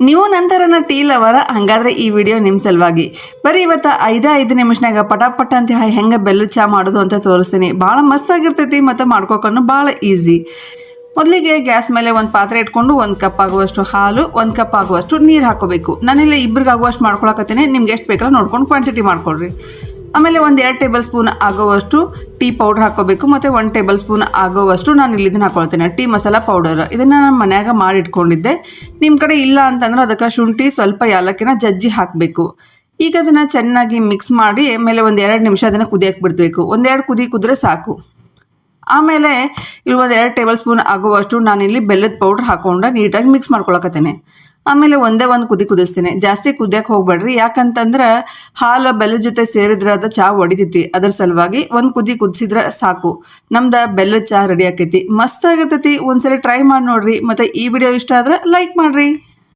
ನೀವು ನಂತರನ ಟೀ ಲವರ ಹಂಗಾದ್ರೆ ಈ ವಿಡಿಯೋ ನಿಮ್ಮ ಸಲುವಾಗಿ. ಬರೀ ಇವತ್ತು 5 ನಿಮಿಷನಾಗ ಪಟಾಪಟ ಅಂತ ಹೆಂಗೆ ಬೆಲ್ಲದ ಚಹಾ ಮಾಡೋದು ಅಂತ ತೋರಿಸ್ತೀನಿ. ಭಾಳ ಮಸ್ತಾಗಿರ್ತೈತಿ ಮತ್ತು ಮಾಡ್ಕೋಕೊಂಡು ಭಾಳ ಈಸಿ. ಮೊದಲಿಗೆ ಗ್ಯಾಸ್ ಮೇಲೆ ಒಂದು ಪಾತ್ರೆ ಇಟ್ಕೊಂಡು 1 ಕಪ್ ಆಗುವಷ್ಟು ಹಾಲು, 1 ಕಪ್ ಆಗುವಷ್ಟು ನೀರು ಹಾಕೋಬೇಕು. ನಾನಿಲ್ಲಿ ಇಬ್ಬರಿಗಾಗುವಷ್ಟು ಮಾಡ್ಕೊಳಕತ್ತೀನಿ. ನಿಮ್ಗೆ ಎಷ್ಟು ಬೇಕಲ್ಲ ನೋಡ್ಕೊಂಡು ಕ್ವಾಂಟಿಟಿ ಮಾಡ್ಕೊಳ್ರಿ. ಆಮೇಲೆ 1-2 ಟೇಬಲ್ ಸ್ಪೂನ್ ಆಗೋವಷ್ಟು ಟೀ ಪೌಡ್ರ್ ಹಾಕೋಬೇಕು ಮತ್ತು 1 ಟೇಬಲ್ ಸ್ಪೂನ್ ಆಗೋವಷ್ಟು ನಾನು ಇಲ್ಲಿ ಇದನ್ನು ಹಾಕೊಳ್ತೇನೆ ಟೀ ಮಸಾಲ ಪೌಡರ್. ಇದನ್ನು ನಾನು ಮನ್ಯಾಗ ಮಾಡಿ ಇಟ್ಕೊಂಡಿದ್ದೆ. ನಿಮ್ಮ ಕಡೆ ಇಲ್ಲ ಅಂತಂದ್ರೆ ಅದಕ್ಕೆ ಶುಂಠಿ ಸ್ವಲ್ಪ ಏಲಕ್ಕಿನ ಜಜ್ಜಿ ಹಾಕಬೇಕು. ಈಗ ಅದನ್ನು ಚೆನ್ನಾಗಿ ಮಿಕ್ಸ್ ಮಾಡಿ ಆಮೇಲೆ 1-2 ನಿಮಿಷ ಅದನ್ನು ಕುದಿಯಕ್ಕೆ ಬಿಡಬೇಕು. 1-2 ಕುದ್ರೆ ಸಾಕು. ಆಮೇಲೆ ಇಲ್ಲಿ 1-2 ಟೇಬಲ್ ಸ್ಪೂನ್ ಆಗುವಷ್ಟು ನಾನಿಲ್ಲಿ ಬೆಲ್ಲದ ಪೌಡ್ರ್ ಹಾಕೊಂಡು ನೀಟಾಗಿ ಮಿಕ್ಸ್ ಮಾಡ್ಕೊಳಕತ್ತೇನೆ. ಆಮೇಲೆ ಒಂದೇ ಒಂದು ಕುದಿಸ್ತೀನಿ. ಜಾಸ್ತಿ ಕುದಿಯಕ್ಕೆ ಹೋಗ್ಬೇಡ್ರಿ, ಯಾಕಂತಂದ್ರೆ ಹಾಲು ಬೆಲ್ಲದ ಜೊತೆ ಸೇರಿದ್ರೆ ಅದು ಚಹಾ ಹೊಡಿತೈತಿ. ಅದ್ರ ಸಲುವಾಗಿ ಒಂದು ಕುದಿಸಿದ್ರೆ ಸಾಕು. ನಮ್ದು ಬೆಲ್ಲದ ಚಹಾ ರೆಡಿ ಆಕೈತಿ. ಮಸ್ತ್ ಆಗಿರ್ತೈತಿ. ಒಂದ್ಸರಿ ಟ್ರೈ ಮಾಡಿ ನೋಡ್ರಿ. ಮತ್ತು ಈ ವಿಡಿಯೋ ಇಷ್ಟ ಆದ್ರೆ ಲೈಕ್ ಮಾಡ್ರಿ.